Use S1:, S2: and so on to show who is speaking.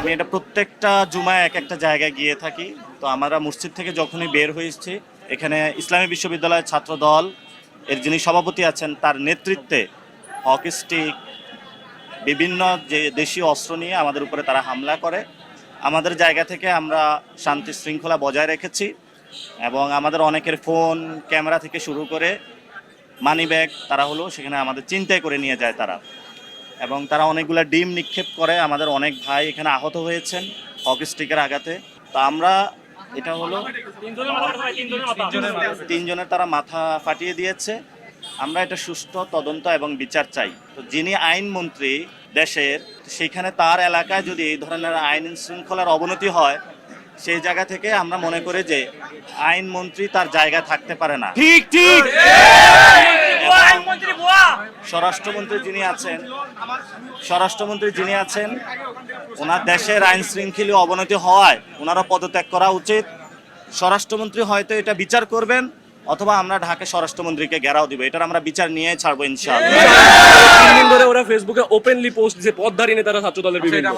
S1: আমি এটা প্রত্যেকটা জুমায় এক একটা জায়গায় গিয়ে থাকি। তো আমরা মসজিদ থেকে যখনই বের হয়েছি, এখানে ইসলামী বিশ্ববিদ্যালয়ের ছাত্র দল এর যিনি সভাপতি আছেন তার নেতৃত্বে হকি স্টিক বিভিন্ন যে দেশীয় অস্ত্র নিয়ে আমাদের উপরে তারা হামলা করে। আমাদের জায়গা থেকে আমরা শান্তি শৃঙ্খলা বজায় রেখেছি এবং আমাদের অনেকের ফোন ক্যামেরা থেকে শুরু করে মানি ব্যাগ তারা হলো সেখানে আমাদের চিন্তায় করে নিয়ে যায় তারা, এবং তারা অনেকগুলো ডিম নিক্ষেপ করে। আমাদের অনেক ভাই এখানে আহত হয়েছেন হকি স্টিকের আঘাতে। তো আমরা এটা হলো তিনজনের তারা মাথা ফাটিয়ে দিয়েছে। আমরা এটা সুষ্ঠু তদন্ত এবং বিচার চাই। তো যিনি আইনমন্ত্রী দেশের, সেখানে তার এলাকায় যদি এই ধরনের আইন শৃঙ্খলার অবনতি হয়, সেই জায়গা থেকে আমরা মনে করি যে আইনমন্ত্রী তার জায়গায় থাকতে পারে না।
S2: ঠিক ঠিক।
S1: স্বরাষ্ট্রমন্ত্রী যিনি আছেন ওনার দেশের আইন শৃঙ্খলা অবনতি হওয়ায় ওনারা পদত্যাগ করা উচিত। স্বরাষ্ট্রমন্ত্রী হয়তো এটা বিচার করবেন, অথবা আমরা ঢাকা স্বরাষ্ট্রমন্ত্রীকে ঘেরাও দিব। এটার আমরা বিচার নিয়ে ছাড়বো ইনশাআল্লাহ।
S2: 3 দিন ধরে ওরা ফেসবুকে ওপেনলি পোস্ট যে পথধারী নেতারা ছাত্র দলের বিভিন্ন